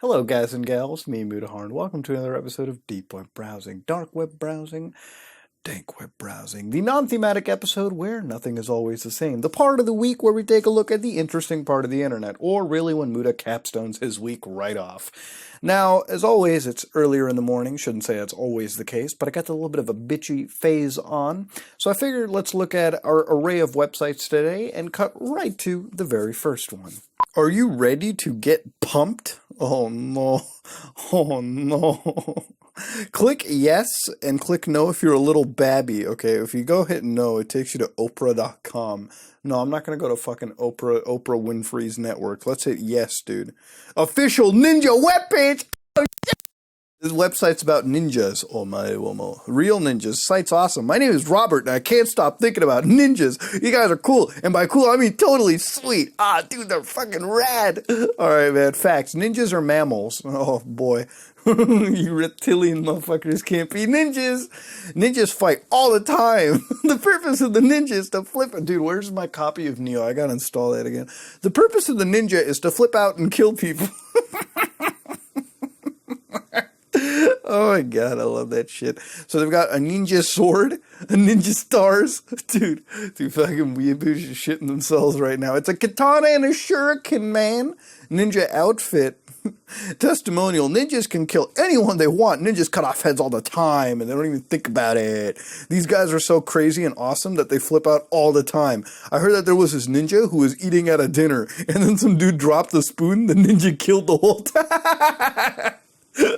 Hello, guys and gals, me, Mudaharn. Welcome to another episode of Deep Web Browsing, Dark Web Browsing, Dank Web Browsing, the non-thematic episode where nothing is always the same. The part of the week where we take a look at the interesting part of the internet, or really when Muda capstones his week right off. Now, as always, it's earlier in the morning. Shouldn't say that's always the case, but I got a little bit of a bitchy phase on. So I figured let's look at our array of websites today and cut right to the very first one. Are you ready to get pumped? Oh no. Oh no. Click yes and click no if you're a little babby. Okay, if you go hit no, it takes you to Oprah.com. No, I'm not gonna go to fucking Oprah Winfrey's network. Let's hit yes, dude. Official ninja webpage! Oh, shit. This website's about ninjas. Oh my womo. Real ninjas. Site's awesome. My name is Robert and I can't stop thinking about ninjas. You guys are cool. And by cool, I mean totally sweet. Ah, dude, they're fucking rad. Alright, man. Facts. Ninjas are mammals. Oh boy. You reptilian motherfuckers can't be ninjas. Ninjas fight all the time. The purpose of the ninja is to flip it. Dude, where's my copy of Neo? I gotta install that again. The purpose of the ninja is to flip out and kill people. Oh my god, I love that shit. So they've got a ninja sword, a ninja stars. Dude, fucking weeaboos are shitting themselves right now. It's a katana and a shuriken, man. Ninja outfit. Testimonial. Ninjas can kill anyone they want. Ninjas cut off heads all the time and they don't even think about it. These guys are so crazy and awesome that they flip out all the time. I heard that there was this ninja who was eating at a dinner and then some dude dropped the spoon. The ninja killed the whole time.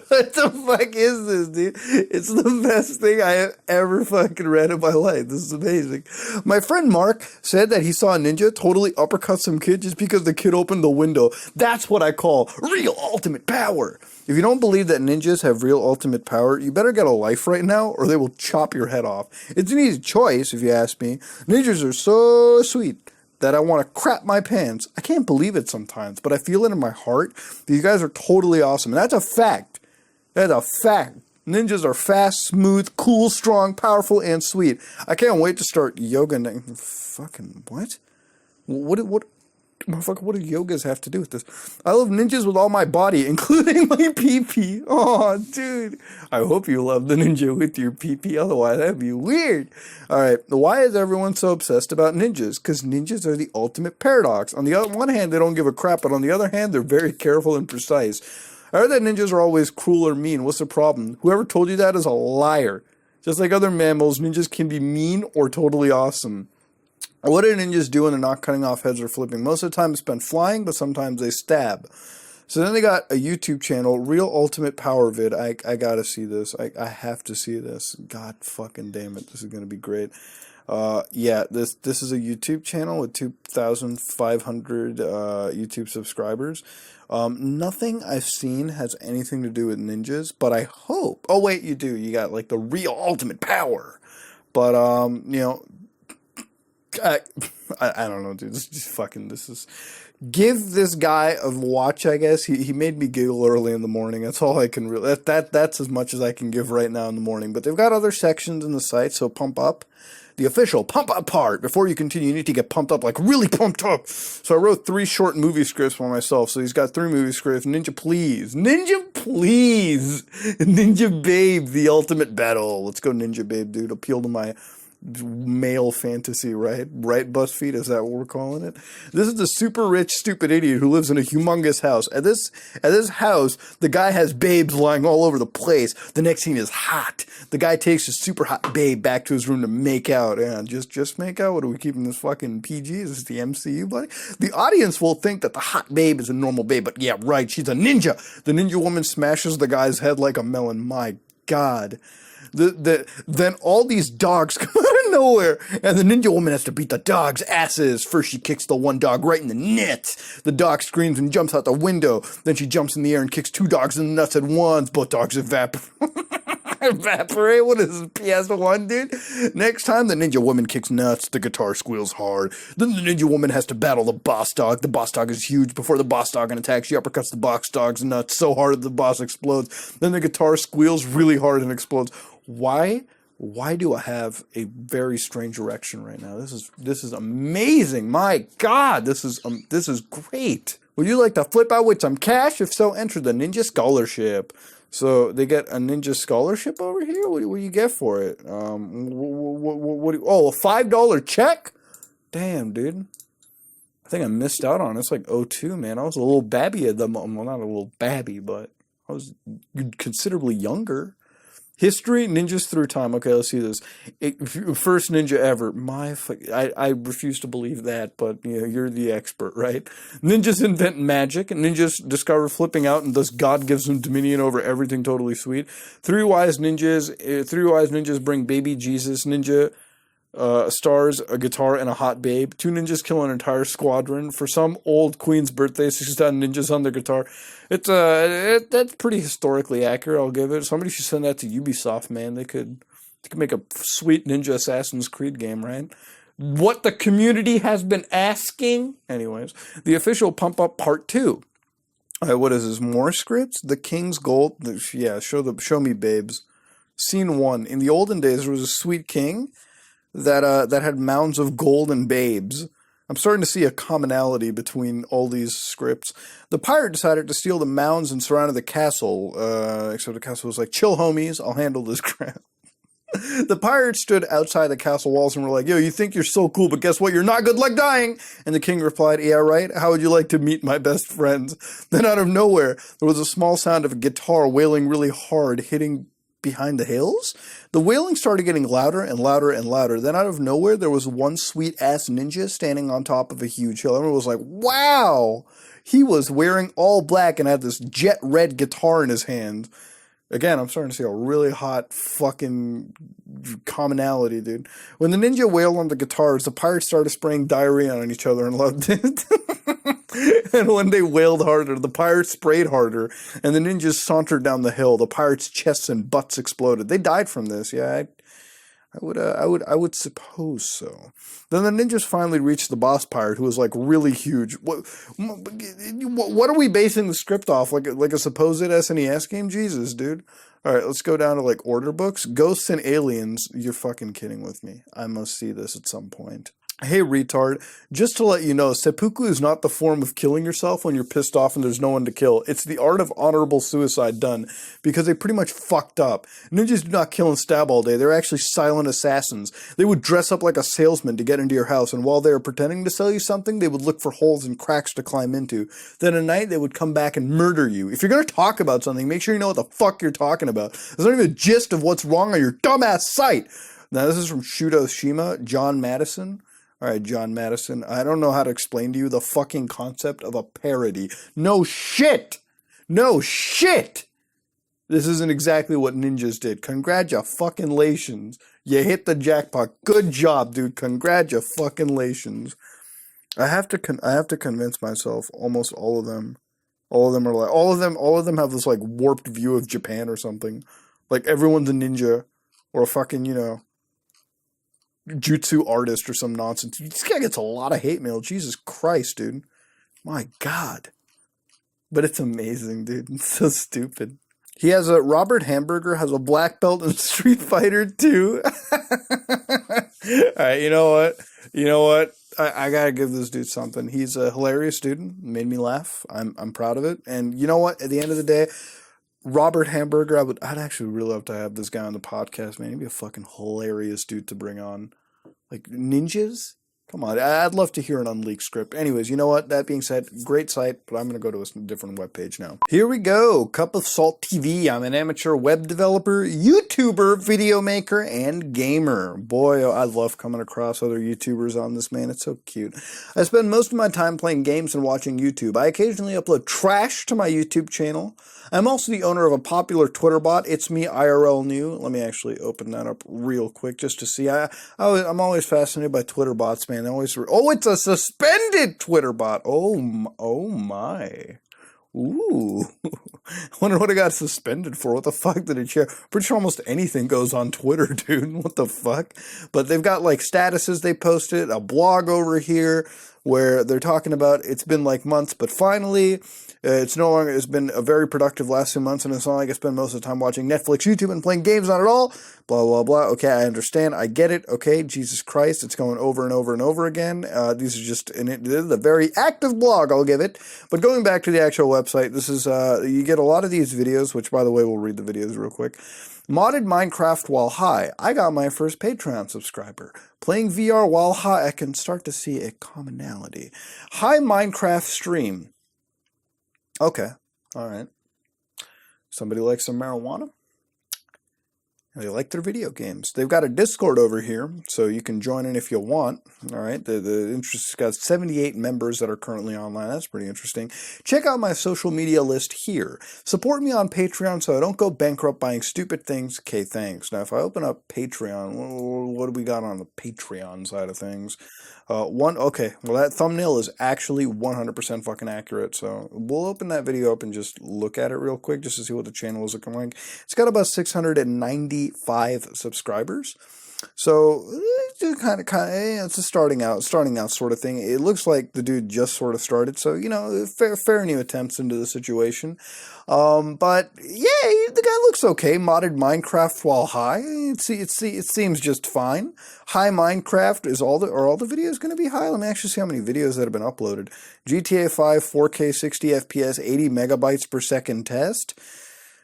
What the fuck is this, dude? It's the best thing I have ever fucking read in my life. This is amazing. My friend Mark said that he saw a ninja totally uppercut some kid just because the kid opened the window. That's what I call real ultimate power. If you don't believe that ninjas have real ultimate power, you better get a life right now or they will chop your head off. It's an easy choice, if you ask me. Ninjas are so sweet that I want to crap my pants. I can't believe it sometimes, but I feel it in my heart. These guys are totally awesome, and that's a fact. That's a fact. Ninjas are fast, smooth, cool, strong, powerful, and sweet. I can't wait to start yoga. Fucking what? Motherfucker, what do yogas have to do with this? I love ninjas with all my body, including my pee-pee. Oh, dude. I hope you love the ninja with your pee-pee, otherwise that'd be weird. Alright, why is everyone so obsessed about ninjas? Because ninjas are the ultimate paradox. On the other one hand, they don't give a crap, but on the other hand, they're very careful and precise. I heard that ninjas are always cruel or mean. What's the problem? Whoever told you that is a liar. Just like other mammals, ninjas can be mean or totally awesome. What do ninjas do when they're not cutting off heads or flipping? Most of the time they spend flying, but sometimes they stab. So then they got a YouTube channel, Real Ultimate Power Vid. I gotta see this. I have to see this. God fucking damn it. This is gonna be great. Yeah, this is a YouTube channel with 2,500 YouTube subscribers. Nothing I've seen has anything to do with ninjas, but I hope. Oh wait, you do. You got like the real ultimate power. But you know, I don't know, dude. This is. Give this guy a watch, I guess. He made me giggle early in the morning. That's all I can really. That's as much as I can give right now in the morning. But they've got other sections in the site, so pump up. The official pump up part. Before you continue, you need to get pumped up, like really pumped up. So I wrote 3 short movie scripts for myself. So he's got 3 movie scripts. Ninja please. Ninja please. Ninja babe, the ultimate battle. Let's go Ninja babe, dude. Appeal to my male fantasy, right? Right, BuzzFeed? Is that what we're calling it? This is the super rich, stupid idiot who lives in a humongous house. At this house, the guy has babes lying all over the place. The next scene is hot. The guy takes his super hot babe back to his room to make out. Yeah, just make out? What are we keeping this fucking PG? Is this the MCU, buddy? The audience will think that the hot babe is a normal babe, but yeah, right, she's a ninja. The ninja woman smashes the guy's head like a melon. My God. Then all these dogs come out of nowhere, and the ninja woman has to beat the dogs' asses. First, she kicks the one dog right in the nuts. The dog screams and jumps out the window. Then she jumps in the air and kicks 2 dogs in the nuts at once. Both dogs evaporate. What is this, PS1, dude? Next time, the ninja woman kicks nuts. The guitar squeals hard. Then the ninja woman has to battle the boss dog. The boss dog is huge. Before the boss dog can attack, she uppercuts the boss dog's nuts so hard that the boss explodes. Then the guitar squeals really hard and explodes. Why do I have a very strange erection right now? This is amazing. My God, this is great. Would you like to flip out with some cash? If so, enter the Ninja Scholarship. So they get a Ninja Scholarship over here? What do you get for it? A $5 check? Damn, dude. I think I missed out on it. It's like '02, man. I was a little babby at the moment. Well, not a little babby, but I was considerably younger. History, ninjas through time. Okay, let's see this. First ninja ever. I refuse to believe that, but you're the expert, right? Ninjas invent magic. Ninjas discover flipping out, and thus God gives them dominion over everything. Totally sweet. Three wise ninjas bring baby Jesus. Ninja stars, a guitar, and a hot babe. Two ninjas kill an entire squadron. For some old queen's birthday, 6,000 ninjas on their guitar. That's pretty historically accurate, I'll give it. Somebody should send that to Ubisoft, man. They could make a sweet Ninja Assassin's Creed game, right? What the community has been asking. Anyways, the official Pump Up Part 2. What is this? More scripts? The King's Gold. Yeah, show me babes. Scene 1. In the olden days, there was a sweet king that had mounds of gold and babes. I'm starting to see a commonality between all these scripts. The pirate decided to steal the mounds and surrounded the castle, except the castle was like, chill homies, I'll handle this crap. The pirates stood outside the castle walls and were like, yo, you think you're so cool, but guess what? You're not good like dying. And the king replied, yeah, right? How would you like to meet my best friends? Then out of nowhere, there was a small sound of a guitar wailing really hard, hitting behind the hills. The wailing started getting louder and louder and louder. Then out of nowhere, there was one sweet-ass ninja standing on top of a huge hill. Everyone was like, wow! He was wearing all black and had this jet red guitar in his hand. Again, I'm starting to see a really hot fucking commonality, dude. When the ninja wailed on the guitars, the pirates started spraying diarrhea on each other and loved it. And when they wailed harder, the pirates sprayed harder, and the ninjas sauntered down the hill. The pirates' chests and butts exploded. They died from this. Yeah, I would suppose so. Then the ninjas finally reached the boss pirate, who was like really huge. What are we basing the script off? Like a supposed SNES game? Jesus, dude. All right, let's go down to like order books. Ghosts and aliens. You're fucking kidding with me. I must see this at some point. Hey, retard, just to let you know, seppuku is not the form of killing yourself when you're pissed off and there's no one to kill. It's the art of honorable suicide done, because they pretty much fucked up. Ninjas do not kill and stab all day. They're actually silent assassins. They would dress up like a salesman to get into your house, and while they were pretending to sell you something, they would look for holes and cracks to climb into. Then at night, they would come back and murder you. If you're going to talk about something, make sure you know what the fuck you're talking about. There's not even a gist of what's wrong on your dumbass site. Now, this is from Shudoshima, John Madison. All right, John Madison, I don't know how to explain to you the fucking concept of a parody. No shit! No shit! This isn't exactly what ninjas did. Congratulations. You hit the jackpot. Good job, dude. Congratulations. I have to convince myself almost all of them are like, all of them have this like warped view of Japan or something. Like everyone's a ninja or a fucking, jutsu artist or some nonsense. This guy gets a lot of hate mail. Jesus Christ, dude. My God. But it's amazing, dude. It's so stupid. He has Robert Hamburger has a black belt in Street Fighter 2. Alright, you know what? I gotta give this dude something. He's a hilarious student. Made me laugh. I'm proud of it. And you know what? At the end of the day, Robert Hamburger, I'd actually really love to have this guy on the podcast, man. He'd be a fucking hilarious dude to bring on. Like, ninjas? Come on, I'd love to hear an unleaked script. Anyways, you know what? That being said, great site, but I'm going to go to a different webpage now. Here we go. Cup of Salt TV. I'm an amateur web developer, YouTuber, video maker, and gamer. Boy, I love coming across other YouTubers on this, man. It's so cute. I spend most of my time playing games and watching YouTube. I occasionally upload trash to my YouTube channel. I'm also the owner of a popular Twitter bot, It's Me IRL New. Let me actually open that up real quick just to see. I'm always fascinated by Twitter bots, man. It's a suspended Twitter bot. Oh my. Ooh. I wonder what it got suspended for. What the fuck did it share? Pretty sure almost anything goes on Twitter, dude. What the fuck? But they've got like statuses they posted, a blog over here where they're talking about it's been like months, but finally It's no longer, it's been a very productive last 2 months, and it's not like I spend most of the time watching Netflix, YouTube, and playing games, not at all. Blah, blah, blah. Okay, I understand. I get it. Okay, Jesus Christ, it's going over and over and over again. These are just, this is a very active blog, I'll give it. But going back to the actual website, this is, you get a lot of these videos, which, by the way, we'll read the videos real quick. Modded Minecraft while high. I got my first Patreon subscriber. Playing VR while high. I can start to see a commonality. High Minecraft stream. Okay, all right. Somebody likes some marijuana? They like their video games. They've got a Discord over here, so you can join in if you want. All right, the interest got 78 members that are currently online. That's pretty interesting. Check out my social media list here. Support me on Patreon so I don't go bankrupt buying stupid things. Okay, thanks. Now, if I open up Patreon, what do we got on the Patreon side of things? Okay, well, that thumbnail is actually 100% fucking accurate, so we'll open that video up and just look at it real quick just to see what the channel is looking like. It's got about 695 subscribers, so it's kind of, it's a starting out sort of thing. It looks like the dude just sort of started, so, you know, fair new attempts into the situation. But yeah, the guy looks okay. Modded Minecraft while high. It seems just fine. High Minecraft are all the videos going to be high? Let me actually see how many videos that have been uploaded. GTA 5 4K 60 FPS 80 megabytes per second test.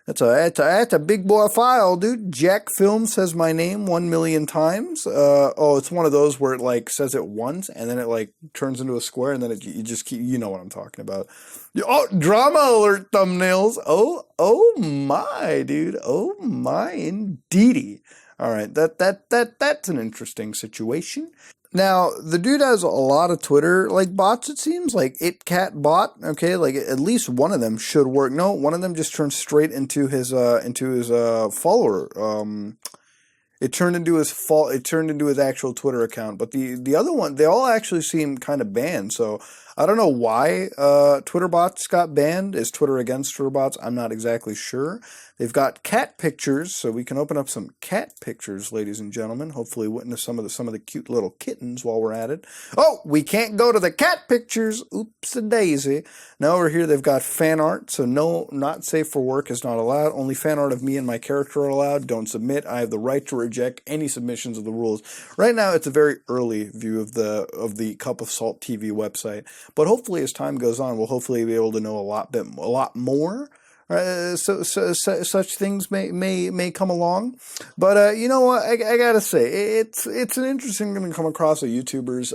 That's a big boy file, dude. Jack Film says my name 1 million times. It's one of those where it like says it once and then it like turns into a square and then you just keep, you know what I'm talking about. Oh, drama alert thumbnails. Oh my, dude. Oh my, indeedy. All right, that's an interesting situation. Now, the dude has a lot of Twitter, like, bots, it seems, like ItCat bot, okay, like, at least one of them should work. No, one of them just turned straight into his follower, it turned into his actual Twitter account, but the other one, they all actually seem kind of banned, so I don't know why Twitter bots got banned. Is Twitter against Twitter bots? I'm not exactly sure. They've got cat pictures, so we can open up some cat pictures, ladies and gentlemen. Hopefully witness some of the cute little kittens while we're at it. Oh, we can't go to the cat pictures. Oops-a-daisy. Now over here they've got fan art, so no, not safe for work is not allowed. Only fan art of me and my character are allowed. Don't submit. I have the right to reject any submissions of the rules. Right now it's a very early view of the Cup of Salt TV website, but hopefully as time goes on, we'll hopefully be able to know a lot more. So such things may come along, but you know what? I gotta say, it's an interesting thing to come across a YouTuber's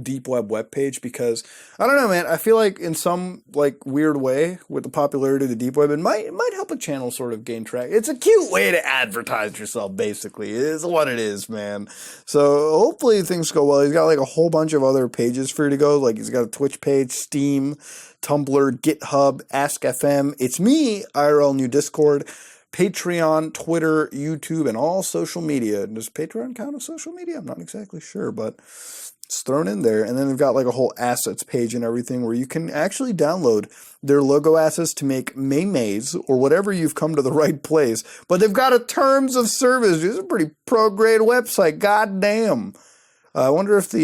deep web page, because I don't know, man. I feel like in some like weird way with the popularity of the deep web, it might help a channel sort of gain track. It's a cute way to advertise yourself, basically. It is what it is, man. So hopefully things go well. He's got like a whole bunch of other pages for you to go. Like he's got a Twitch page, Steam, Tumblr, GitHub, Ask.fm, It's Me, IRL New Discord, Patreon, Twitter, YouTube, and all social media. Does Patreon count as social media? I'm not exactly sure, but it's thrown in there. And then they've got like a whole assets page and everything where you can actually download their logo assets to make memes or whatever. You've come to the right place. But they've got a terms of service. This is a pretty pro-grade website. God damn. I wonder if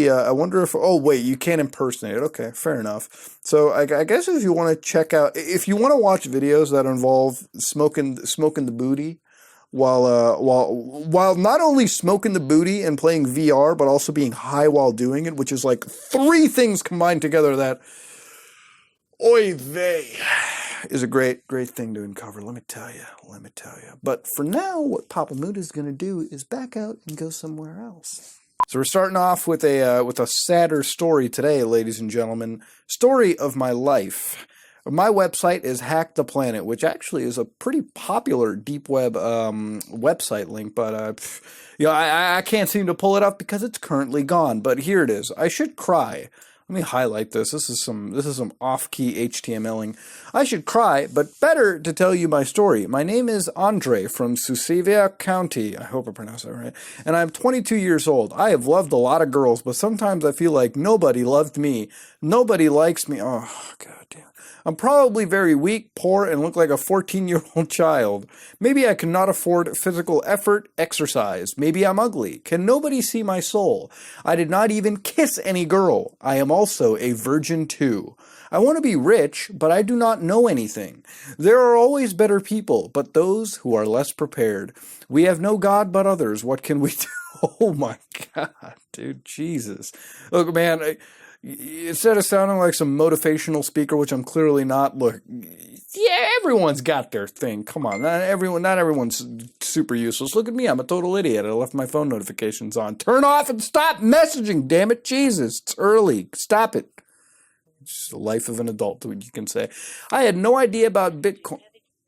oh wait, you can't impersonate it. Okay, fair enough. So I guess if you want to check out, if you want to watch videos that involve smoking the booty while not only smoking the booty and playing VR, but also being high while doing it, which is like three things combined together that, oy vey, is a great thing to uncover. Let me tell you. But for now, what Papa Muda is going to do is back out and go somewhere else. So we're starting off with a sadder story today, ladies and gentlemen. Story of my life. My website is Hack the Planet, which actually is a pretty popular deep web website link, but I can't seem to pull it up because it's currently gone. But here it is. I should cry. Let me highlight this. This is some off-key HTMLing. I should cry, but better to tell you my story. My name is Andre from Susevia County. I hope I pronounced that right. And I'm 22 years old. I have loved a lot of girls, but sometimes I feel like nobody loved me. Nobody likes me. Oh, God damn. I'm probably very weak, poor, and look like a 14-year-old child. Maybe I cannot afford physical effort, exercise. Maybe I'm ugly. Can nobody see my soul? I did not even kiss any girl. I am also a virgin too. I want to be rich, but I do not know anything. There are always better people, but those who are less prepared. We have no God but others. What can we do? Oh my God, dude, Jesus. Look, man, instead of sounding like some motivational speaker, which I'm clearly not, look, yeah, everyone's got their thing. Come on, not everyone's super useless. Look at me, I'm a total idiot. I left my phone notifications on. Turn off and stop messaging, damn it, Jesus. It's early. Stop it. It's the life of an adult, what you can say. I had no idea about Bitcoin.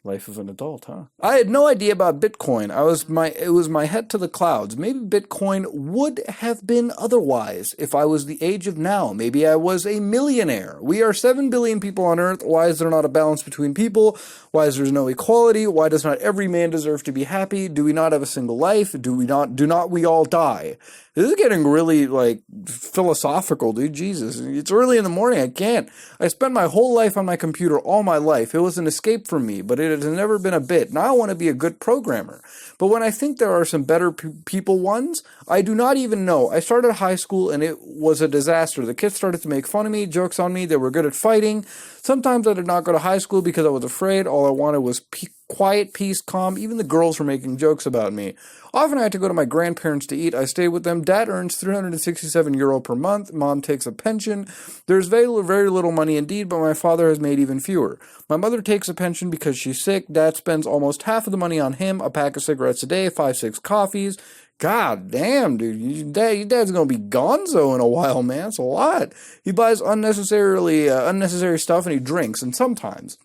Life of an adult, huh? I had no idea about Bitcoin. It was my head to the clouds. Maybe Bitcoin would have been otherwise if I was the age of now. Maybe I was a millionaire. We are 7 billion people on Earth. Why is there not a balance between people? Why is there no equality? Why does not every man deserve to be happy? Do we not have a single life? Do not we all die? This is getting really, like, philosophical, dude. Jesus. It's early in the morning. I can't. I spent my whole life on my computer, all my life. It was an escape for me, but it has never been a bit. Now I want to be a good programmer. But when I think there are some better people ones, I do not even know. I started high school, and it was a disaster. The kids started to make fun of me, jokes on me. They were good at fighting. Sometimes I did not go to high school because I was afraid. All I wanted was quiet, peace, calm. Even the girls were making jokes about me. Often I had to go to my grandparents to eat. I stayed with them. Dad earns €367 per month. Mom takes a pension. There's very little money indeed, but my father has made even fewer. My mother takes a pension because she's sick. Dad spends almost half of the money on him, a pack of cigarettes a day, 5-6 coffees. God damn, dude. Your dad's going to be gonzo in a while, man. It's a lot. He buys unnecessary stuff, and he drinks, and sometimes.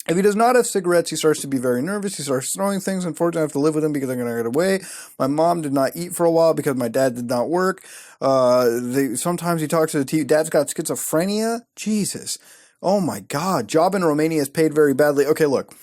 If he does not have cigarettes, he starts to be very nervous. He starts throwing things. Unfortunately, I have to live with him because I'm going to get away. My mom did not eat for a while because my dad did not work. Sometimes he talks to the TV. Dad's got schizophrenia. Jesus. Oh, my God. Job in Romania is paid very badly. Okay, look.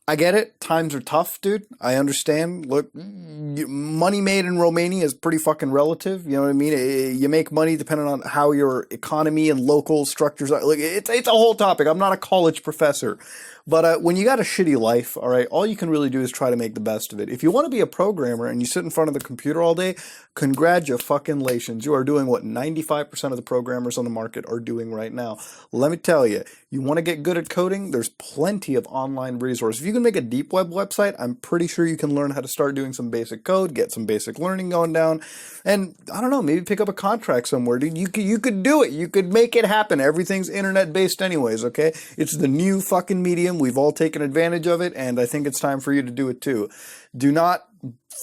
I get it. Times are tough, dude. I understand. Look, money made in Romania is pretty fucking relative. You know what I mean? You make money depending on how your economy and local structures are. Like, it's a whole topic. I'm not a college professor. But when you got a shitty life, all right, all you can really do is try to make the best of it. If you want to be a programmer and you sit in front of the computer all day, congratulations. You are doing what 95% of the programmers on the market are doing right now. Let me tell you, you want to get good at coding? There's plenty of online resources. If you can make a deep web website, I'm pretty sure you can learn how to start doing some basic code, get some basic learning going down, and I don't know, maybe pick up a contract somewhere. Dude, you could do it. You could make it happen. Everything's internet-based anyways, okay? It's the new fucking medium. We've all taken advantage of it, and I think it's time for you to do it too. Do not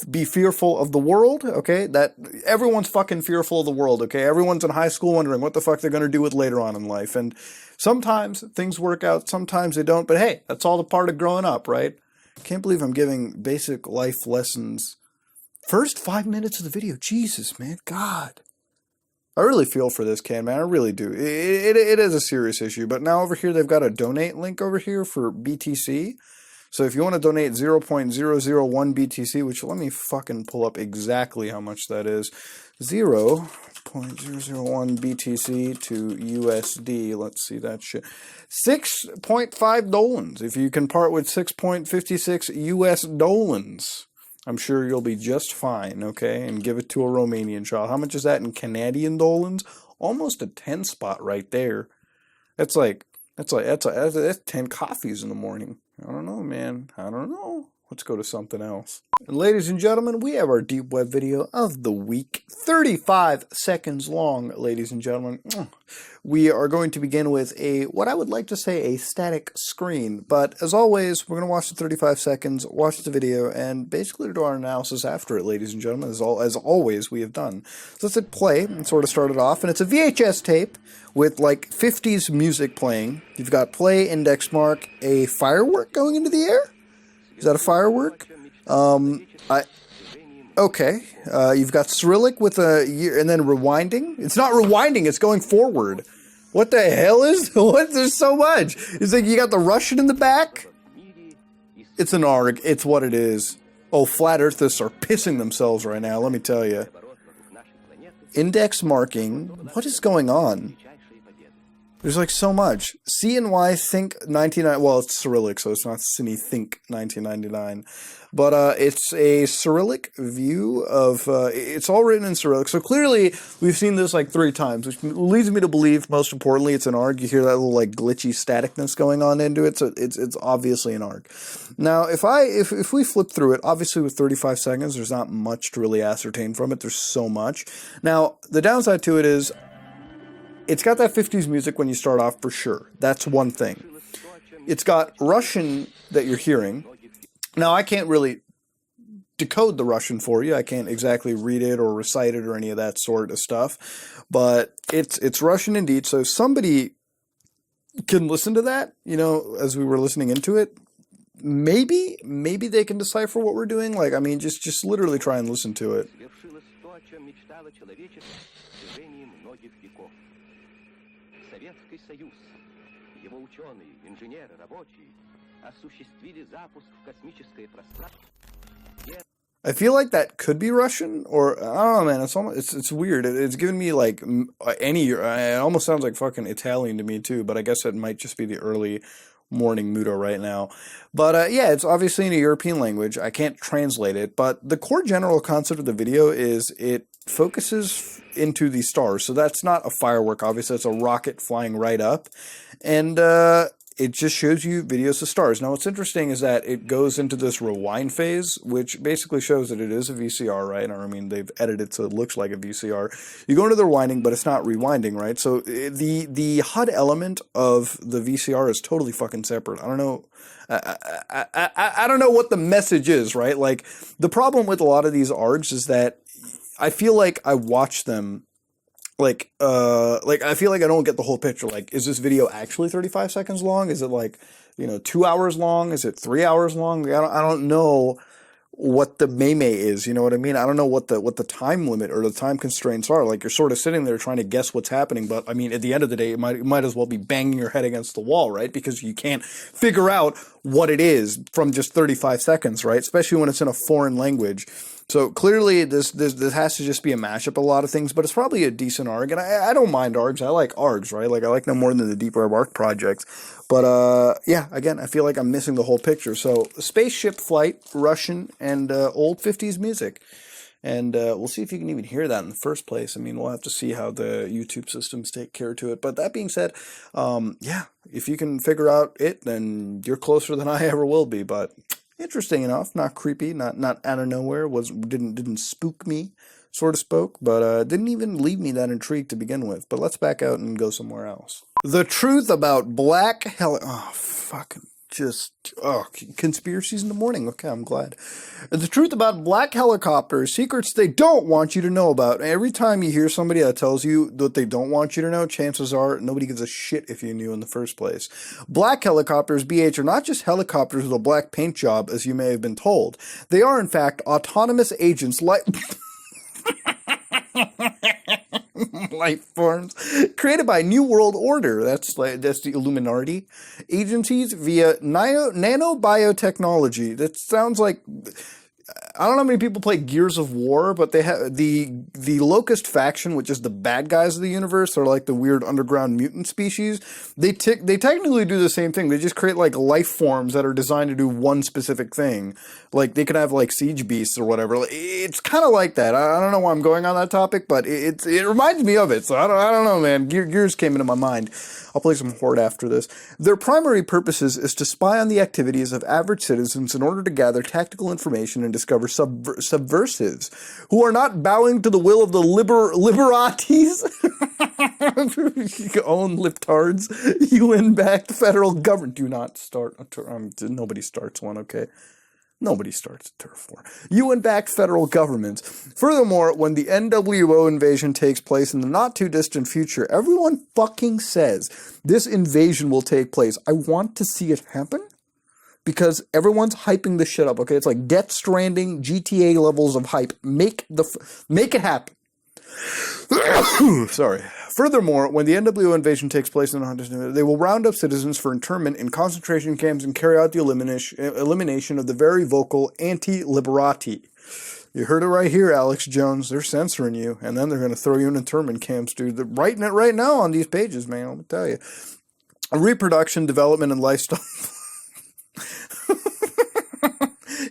be fearful of the world, okay? That everyone's fucking fearful of the world, okay? Everyone's in high school wondering what the fuck they're going to do with later on in life, and sometimes things work out, sometimes they don't, but hey, that's all the part of growing up, right? Can't believe I'm giving basic life lessons. First 5 minutes of the video, Jesus, man, God. I really feel for this kid, man. I really do. It is a serious issue. But now over here, they've got a donate link over here for BTC. So if you want to donate 0.001 BTC, which let me fucking pull up exactly how much that is. 0.001 BTC to USD. Let's see that shit. $6.5. If you can part with 6.56 US dollars. I'm sure you'll be just fine, okay? And give it to a Romanian child. How much is that in Canadian dollars? Almost a 10 spot right there. That's 10 coffees in the morning. I don't know, man. I don't know. Let's go to something else. And ladies and gentlemen, we have our deep web video of the week. 35 seconds long, ladies and gentlemen. We are going to begin with what I would like to say a static screen. But as always, we're going to watch the 35 seconds, watch the video, and basically do our analysis after it, ladies and gentlemen, as always we have done. So let's hit play and sort of start it off. And it's a VHS tape with like 50s music playing. You've got play, index mark, a firework going into the air? Is that a firework? Okay. You've got Cyrillic with and then rewinding. It's not rewinding, it's going forward. What the hell is, there's so much. It's like you got the Russian in the back. It's an ARG, it's what it is. Oh, flat earthers are pissing themselves right now, let me tell you. Index marking, what is going on? There's like so much. CNY Think 1999. Well, it's Cyrillic, so it's not Cine Think 1999. But it's a Cyrillic view of. It's all written in Cyrillic. So clearly, we've seen this like 3 times, which leads me to believe, most importantly, it's an ARG. You hear that little like glitchy staticness going on into it. So it's obviously an ARG. Now, if we flip through it, obviously with 35 seconds, there's not much to really ascertain from it. There's so much. Now, the downside to it is, it's got that 50s music when you start off for sure. That's one thing. It's got Russian that you're hearing. Now, I can't really decode the Russian for you. I can't exactly read it or recite it or any of that sort of stuff. But it's Russian indeed. So if somebody can listen to that, you know, as we were listening into it, maybe they can decipher what we're doing. Like, I mean, just literally try and listen to it. Советский Союз, его ученые, инженеры, рабочие осуществили запуск в космическое пространство. I feel like that could be Russian, or I don't know, man. It's weird. It's giving me like it almost sounds like fucking Italian to me too. But I guess it might just be the early morning Mudo right now. But yeah, it's obviously in a European language. I can't translate it, but the core general concept of the video is it focuses into the stars. So that's not a firework, obviously. It's a rocket flying right up. And it just shows you videos of stars. Now, what's interesting is that it goes into this rewind phase, which basically shows that it is a VCR, right? Or, I mean, they've edited so it looks like a VCR. You go into the rewinding, but it's not rewinding, right? So the HUD element of the VCR is totally fucking separate. I don't know. I don't know what the message is, right? Like, the problem with a lot of these ARGs is that I feel like I watch them like I feel like I don't get the whole picture. Like, is this video actually 35 seconds long? Is it like, 2 hours long? Is it 3 hours long? I don't know what the meme is, you know what I mean? I don't know what the time limit or the time constraints are. Like, you're sort of sitting there trying to guess what's happening, but I mean, at the end of the day, it might as well be banging your head against the wall, right? Because you can't figure out what it is from just 35 seconds, right? Especially when it's in a foreign language. So clearly this has to just be a mashup of a lot of things, but it's probably a decent ARG, and I don't mind ARGs. I like ARGs, right? Like, I like them more than the Deep Web ARC projects. But yeah, again, I feel like I'm missing the whole picture. So spaceship flight, Russian, and old 50s music. And we'll see if you can even hear that in the first place. I mean, we'll have to see how the YouTube systems take care to it. But that being said, yeah, if you can figure out it, then you're closer than I ever will be. But interesting enough, not creepy, not out of nowhere, didn't spook me, sort of spoke, but didn't even leave me that intrigued to begin with. But let's back out and go somewhere else. The truth about conspiracies in the morning. Okay, I'm glad. The truth about black helicopters, secrets they don't want you to know about. Every time you hear somebody that tells you that they don't want you to know, chances are nobody gives a shit if you knew in the first place. Black helicopters, BH, are not just helicopters with a black paint job, as you may have been told. They are, in fact, autonomous agents like... life forms created by New World Order, that's the Illuminati agencies, via nanobiotechnology. That sounds like, I don't know how many people play Gears of War, but they have the Locust faction, which is the bad guys of the universe. They're like the weird underground mutant species. They technically do the same thing. They just create like life forms that are designed to do one specific thing. Like, they could have like siege beasts or whatever. It's kind of like that. I don't know why I'm going on that topic, but it reminds me of it. So I don't know, man. Gears came into my mind. I'll play some Horde after this. Their primary purposes is to spy on the activities of average citizens in order to gather tactical information and discover subversives who are not bowing to the will of the liberatis, own liptards, UN-backed federal government. Do not start. Nobody starts one, okay? Nobody starts a turf war. UN-backed federal governments. Furthermore, when the NWO invasion takes place in the not-too-distant future, everyone fucking says this invasion will take place. I want to see it happen because everyone's hyping this shit up, okay? It's like Death Stranding, GTA levels of hype. Make it happen. Sorry. Furthermore, when the NWO invasion takes place in the they will round up citizens for internment in concentration camps and carry out the elimination of the very vocal anti-liberati. You heard it right here, Alex Jones. They're censoring you, and then they're going to throw you in internment camps, dude. They're writing it right now on these pages, man. Let me tell you. Reproduction, development, and lifestyle.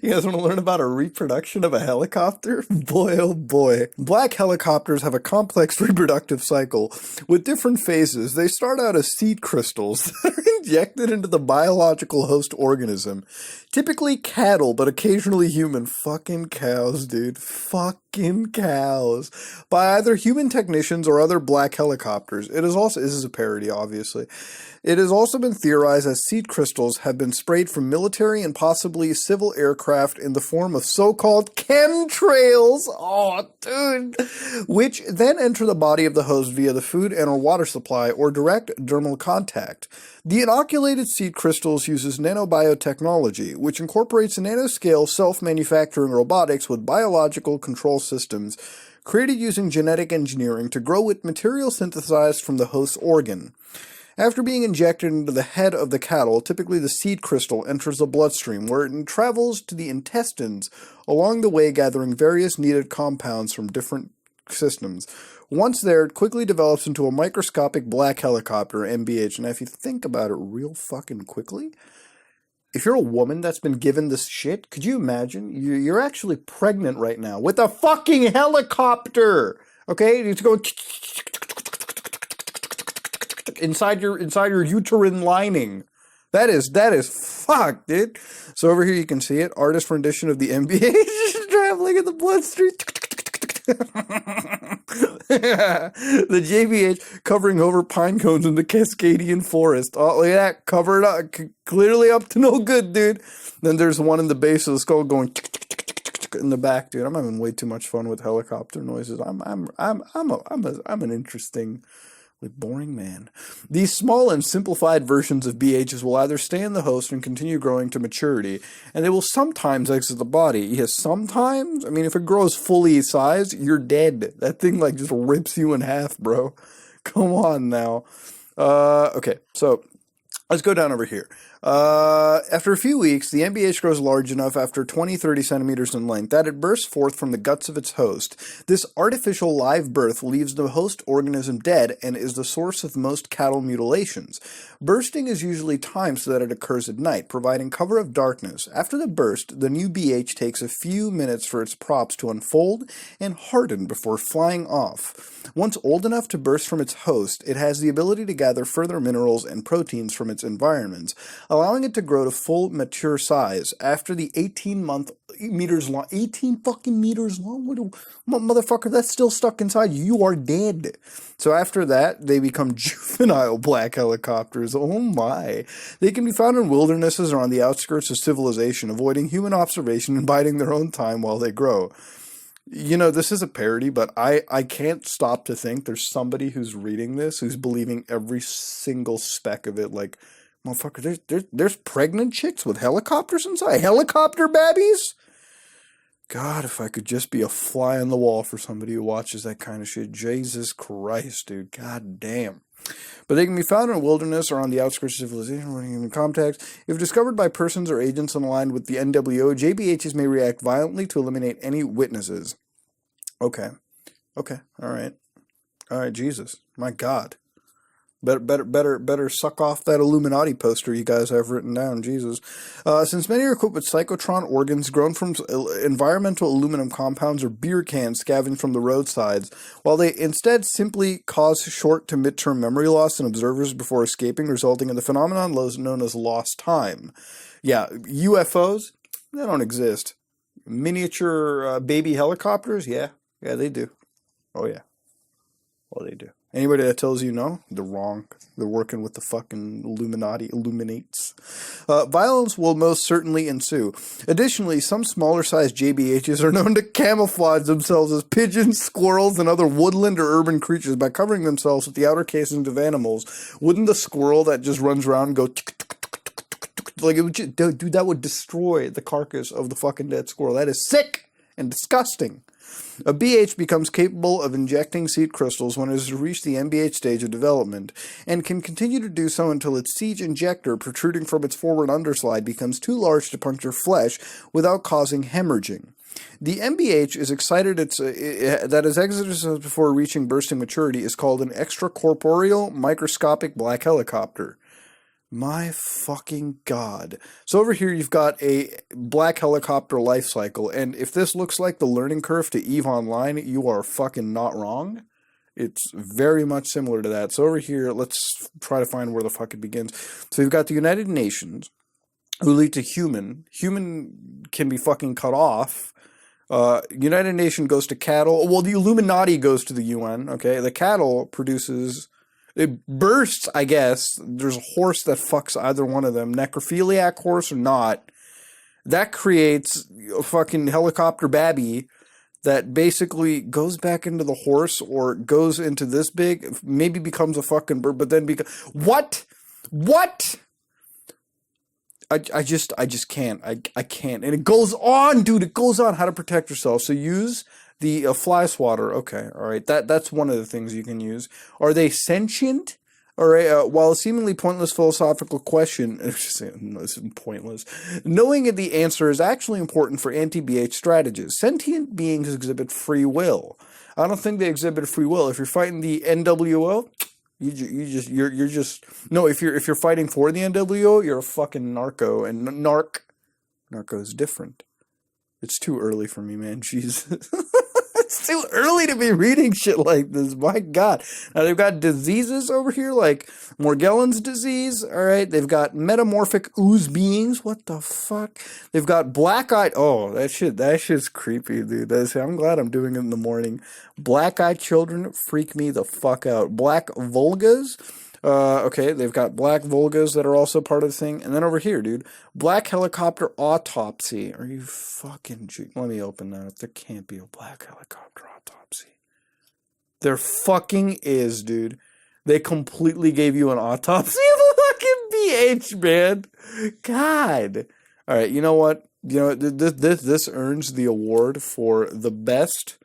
You guys want to learn about a reproduction of a helicopter? Boy, oh boy. Black helicopters have a complex reproductive cycle with different phases. They start out as seed crystals that are injected into the biological host organism. Typically cattle, but occasionally human. Fucking cows, dude. Fucking cows. By either human technicians or other black helicopters. This is a parody, obviously. It has also been theorized that seed crystals have been sprayed from military and possibly civil aircraft in the form of so-called chemtrails, oh dude, which then enter the body of the host via the food and or water supply or direct dermal contact. The inoculated seed crystals uses nanobiotechnology, which incorporates nanoscale self-manufacturing robotics with biological control systems created using genetic engineering to grow with material synthesized from the host's organ. After being injected into the head of the cattle, typically the seed crystal enters the bloodstream, where it travels to the intestines, along the way gathering various needed compounds from different systems. Once there, it quickly develops into a microscopic black helicopter, MBH. And if you think about it real fucking quickly, if you're a woman that's been given this shit, could you imagine? You're actually pregnant right now with a fucking helicopter! Okay? It's going inside your uterine lining. That is fucked, dude. So over here you can see it. Artist rendition of the NBA traveling in the bloodstream. The JBH covering over pine cones in the Cascadian forest. Oh, look at that. Covered up. Clearly up to no good, dude. Then there's one in the base of the skull going in the back, dude. I'm having way too much fun with helicopter noises. I'm an interesting, boring man. These small and simplified versions of BHs will either stay in the host and continue growing to maturity, and they will sometimes exit the body. Yes, sometimes? I mean, if it grows fully size, you're dead. That thing, just rips you in half, bro. Come on now. Okay, so let's go down over here. After a few weeks, the MBH grows large enough after 20-30 centimeters in length that it bursts forth from the guts of its host. This artificial live birth leaves the host organism dead and is the source of most cattle mutilations. Bursting is usually timed so that it occurs at night, providing cover of darkness. After the burst, the new BH takes a few minutes for its props to unfold and harden before flying off. Once old enough to burst from its host, it has the ability to gather further minerals and proteins from its environments, allowing it to grow to full mature size. After the 18 fucking meters long, motherfucker, that's still stuck inside you. You are dead. So after that, they become juvenile black helicopters. Oh my. They can be found in wildernesses or on the outskirts of civilization, avoiding human observation and biding their own time while they grow. You know, this is a parody, but I can't stop to think there's somebody who's reading this who's believing every single speck of it, motherfucker, there's pregnant chicks with helicopters inside? Helicopter babbies? God, if I could just be a fly on the wall for somebody who watches that kind of shit. Jesus Christ, dude. God damn. But they can be found in a wilderness or on the outskirts of civilization, running in contact. If discovered by persons or agents unaligned with the NWO, JBHs may react violently to eliminate any witnesses. Okay. All right, Jesus. My God. Better suck off that Illuminati poster you guys have written down, Jesus. Since many are equipped with cyclotron organs grown from environmental aluminum compounds or beer cans scavenged from the roadsides, while they instead simply cause short to mid-term memory loss in observers before escaping, resulting in the phenomenon known as lost time. Yeah, UFOs, they don't exist. Miniature baby helicopters, yeah, they do. Oh yeah, well they do. Anybody that tells you no, they're wrong. They're working with the fucking Illuminati, illuminates. Violence will most certainly ensue. Additionally, some smaller-sized JBHs are known to camouflage themselves as pigeons, squirrels, and other woodland or urban creatures by covering themselves with the outer casings of animals. Wouldn't the squirrel that just runs around and go it would just, dude, that would destroy the carcass of the fucking dead squirrel. That is sick and disgusting. A BH becomes capable of injecting seed crystals when it has reached the MBH stage of development, and can continue to do so until its seed injector protruding from its forward underslide becomes too large to puncture flesh without causing hemorrhaging. The MBH is excited that its exodus before reaching bursting maturity is called an extracorporeal microscopic black helicopter. My fucking God. So over here you've got a black helicopter life cycle, and if this looks like the learning curve to EVE Online, you are fucking not wrong. It's very much similar to that. So over here, let's try to find where the fuck it begins. So you've got the United Nations, who lead to human. Human can be fucking cut off. United Nation goes to cattle. Well, the Illuminati goes to the UN, okay? The cattle produces... It bursts, I guess. There's a horse that fucks either one of them. Necrophiliac horse or not. That creates a fucking helicopter babby that basically goes back into the horse or goes into this big, maybe becomes a fucking bird, but then what? What? I just can't. I can't. And it goes on, dude. It goes on how to protect yourself. So use the fly swatter. Okay, all right. That's one of the things you can use. Are they sentient? All right. While a seemingly pointless philosophical question, this is pointless. Knowing the answer is actually important for anti-BH strategists. Sentient beings exhibit free will. I don't think they exhibit free will. If you're fighting the NWO, you're just no. If you're fighting for the NWO, you're a fucking narco, and narco is different. It's too early for me, man. Jesus. It's too early to be reading shit like this. My God. Now, they've got diseases over here, like Morgellons disease. All right. They've got metamorphic ooze beings. What the fuck? They've got black-eyed... Oh, that shit's creepy, dude. I'm glad I'm doing it in the morning. Black-eyed children freak me the fuck out. Black Volgas. Okay, they've got black Volgas that are also part of the thing. And then over here, dude, black helicopter autopsy. Are you fucking... Let me open that up. There can't be a black helicopter autopsy. There fucking is, dude. They completely gave you an autopsy of a fucking BH, man. God. All right, you know what? You know, this earns the award for the best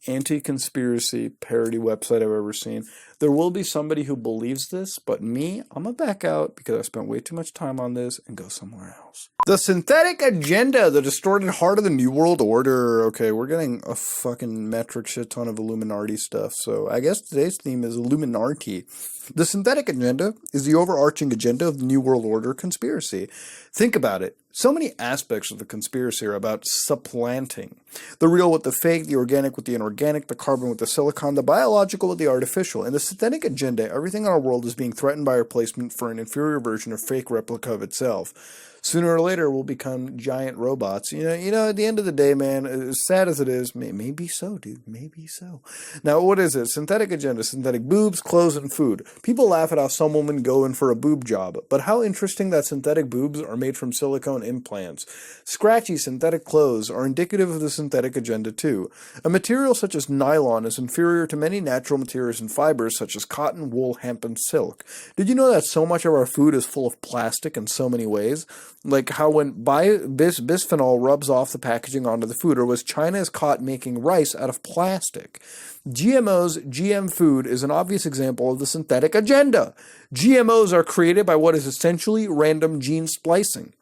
anti-conspiracy parody website I've ever seen. There will be somebody who believes this, but me, I'm gonna back out because I spent way too much time on this and go somewhere else. The synthetic agenda, the distorted heart of the New World Order. Okay, we're getting a fucking metric shit ton of Illuminati stuff, so I guess today's theme is Illuminati. The synthetic agenda is the overarching agenda of the New World Order conspiracy. Think about it. So many aspects of the conspiracy are about supplanting. The real with the fake, the organic with the inorganic, the carbon with the silicon, the biological with the artificial. In the synthetic agenda, everything in our world is being threatened by replacement for an inferior version or fake replica of itself. Sooner or later, we'll become giant robots. You know, at the end of the day, man, as sad as it is, maybe so, dude. Maybe so. Now, what is it? Synthetic agenda, synthetic boobs, clothes, and food. People laugh at how some women go in for a boob job, but how interesting that synthetic boobs are made from silicone implants. Scratchy synthetic clothes are indicative of the synthetic agenda, too. A material such as nylon is inferior to many natural materials and fibers such as cotton, wool, hemp, and silk. Did you know that so much of our food is full of plastic in so many ways? Like how when bisphenol rubs off the packaging onto the food, or was China is caught making rice out of plastic. GMOs, GM food, is an obvious example of the synthetic agenda. GMOs are created by what is essentially random gene splicing.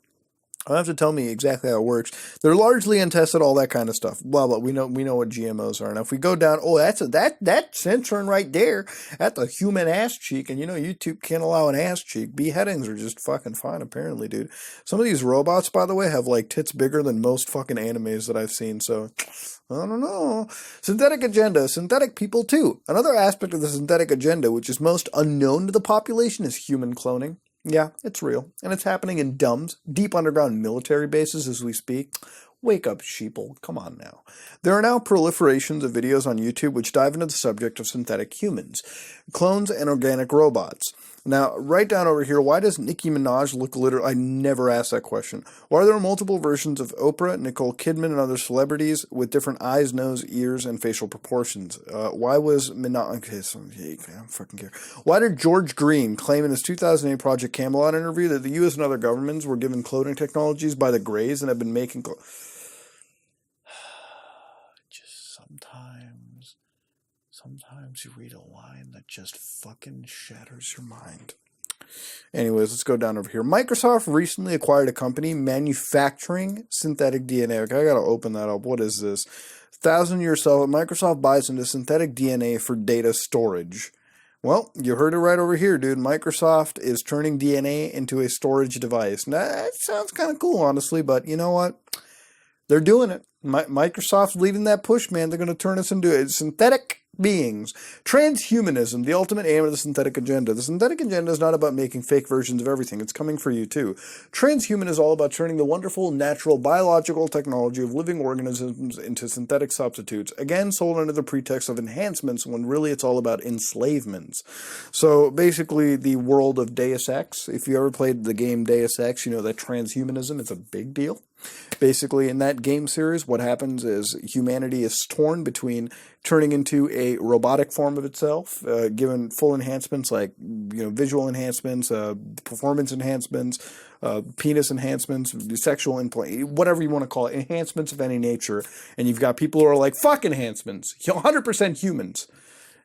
I'll have to tell me exactly how it works. They're largely untested, all that kind of stuff. Blah blah. We know what GMOs are. Now, if we go down, that censoring right there at the human ass cheek, and you know YouTube can't allow an ass cheek. Beheadings are just fucking fine, apparently, dude. Some of these robots, by the way, have like tits bigger than most fucking animes that I've seen. So I don't know. Synthetic agenda, synthetic people too. Another aspect of the synthetic agenda, which is most unknown to the population, is human cloning. Yeah, it's real. And it's happening in DUMBs, deep underground military bases as we speak. Wake up, sheeple. Come on now. There are now proliferations of videos on YouTube which dive into the subject of synthetic humans, clones, and organic robots. Now, right down over here, why does Nicki Minaj look literally... I never asked that question. Why are there multiple versions of Oprah, Nicole Kidman, and other celebrities with different eyes, nose, ears, and facial proportions? Why was Minaj... Okay, so, I don't fucking care. Why did George Green claim in his 2008 Project Camelot interview that the U.S. and other governments were given cloning technologies by the Greys and have been making... Just sometimes you read a line that just fucking shatters your mind. Anyways, let's go down over here. Microsoft recently acquired a company manufacturing synthetic DNA. Okay, I gotta open that up. What is this? 1,000-year sell. Microsoft buys into synthetic DNA for data storage. Well, you heard it right over here, dude. Microsoft is turning DNA into a storage device. Now, that sounds kind of cool, honestly, but you know what? They're doing it. Microsoft's leading that push, man. They're going to turn us into synthetic beings. Transhumanism, the ultimate aim of the synthetic agenda. The synthetic agenda is not about making fake versions of everything. It's coming for you, too. Transhuman is all about turning the wonderful, natural, biological technology of living organisms into synthetic substitutes, again, sold under the pretext of enhancements, when really it's all about enslavements. So, basically, the world of Deus Ex, if you ever played the game Deus Ex, you know that transhumanism is a big deal. Basically, in that game series, what happens is humanity is torn between turning into a robotic form of itself, given full enhancements like visual enhancements, performance enhancements, penis enhancements, sexual implant, whatever you want to call it, enhancements of any nature. And you've got people who are like, fuck enhancements, 100% humans.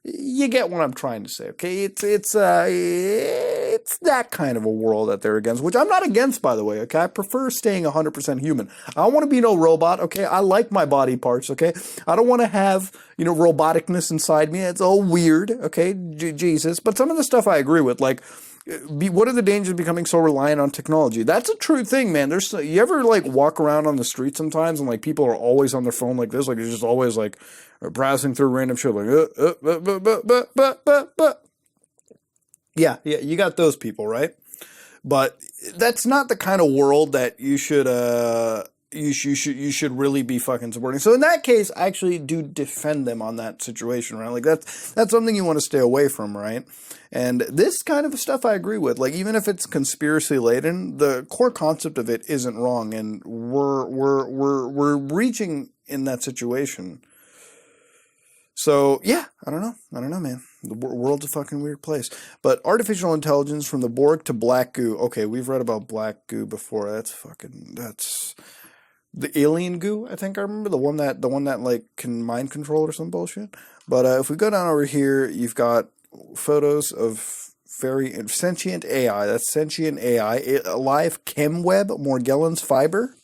You get what I'm trying to say, okay? It's that kind of a world that they're against, which I'm not against, by the way, okay? I prefer staying 100% human. I don't want to be no robot, okay? I like my body parts, okay? I don't want to have, roboticness inside me. It's all weird, okay? Jesus. But some of the stuff I agree with, like, what are the dangers of becoming so reliant on technology? That's a true thing, man. You ever walk around on the street sometimes and people are always on their phone like this, they're just always browsing through random shit yeah, you got those people, right? But that's not the kind of world that you should you should really be fucking supporting. So in that case, I actually do defend them on that situation, right? That's something you want to stay away from, right? And this kind of stuff I agree with. Even if it's conspiracy laden, the core concept of it isn't wrong, and we're reaching in that situation. So yeah, I don't know, man. The world's a fucking weird place. But artificial intelligence from the Borg to black goo. Okay, we've read about black goo before. That's the alien goo, I think I remember. The one that can mind control or some bullshit. But if we go down over here, you've got photos of very sentient AI. That's sentient AI. A live chemweb, Morgellons fiber.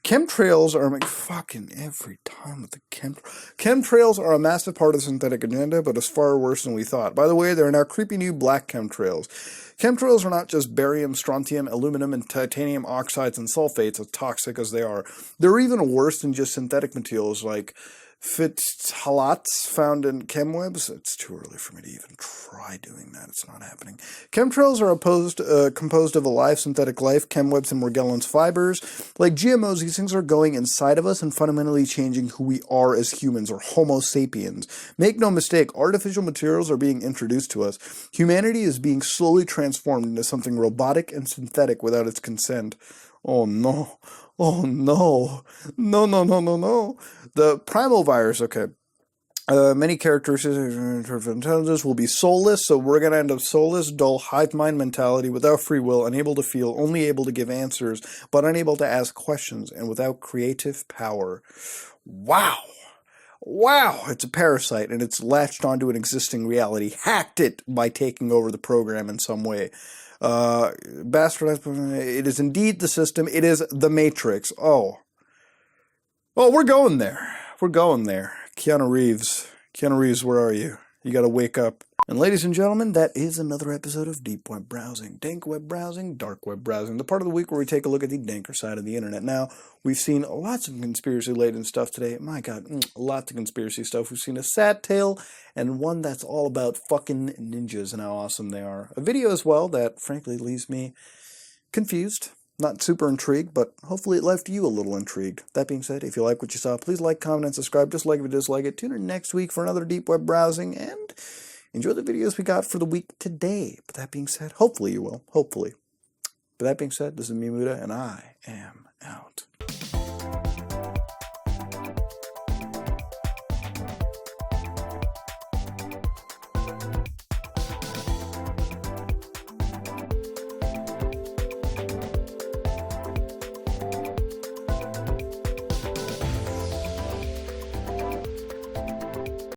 Chemtrails are fucking every time with the chemtrails are a massive part of the synthetic agenda, but it's far worse than we thought. By the way, there are now creepy new black chemtrails. Chemtrails are not just barium, strontium, aluminum, and titanium oxides and sulfates, as toxic as they are. They're even worse than just synthetic materials like phthalates found in chemwebs. It's too early for me to even try doing that. It's not happening. Chemtrails are composed of a live synthetic life, chemwebs and Morgellons fibers. Like GMOs, these things are going inside of us and fundamentally changing who we are as humans, or Homo sapiens. Make no mistake, artificial materials are being introduced to us. Humanity is being slowly transformed into something robotic and synthetic without its consent. Oh no. Oh no. No. The Primal Virus, okay. Many characteristics of intelligence will be soulless, so we're going to end up soulless, dull, hive mind mentality, without free will, unable to feel, only able to give answers, but unable to ask questions, and without creative power. Wow, it's a parasite, and it's latched onto an existing reality, hacked it by taking over the program in some way. Bastardized, it is indeed the system, it is the Matrix. Oh, we're going there. Keanu Reeves, where are you? You gotta wake up. And ladies and gentlemen, that is another episode of Deep Web Browsing, Dank Web Browsing, Dark Web Browsing, the part of the week where we take a look at the danker side of the internet. Now, we've seen lots of conspiracy-laden stuff today. My God, lots of conspiracy stuff. We've seen a sad tale, and one that's all about fucking ninjas and how awesome they are. A video as well that, frankly, leaves me confused. Not super intrigued, but hopefully it left you a little intrigued. That being said, if you like what you saw, please like, comment, and subscribe. Just like if you dislike it. Tune in next week for another Deep Web Browsing, and enjoy the videos we got for the week today. But that being said, hopefully you will. Hopefully. But that being said, this is me, Muda, and I am out.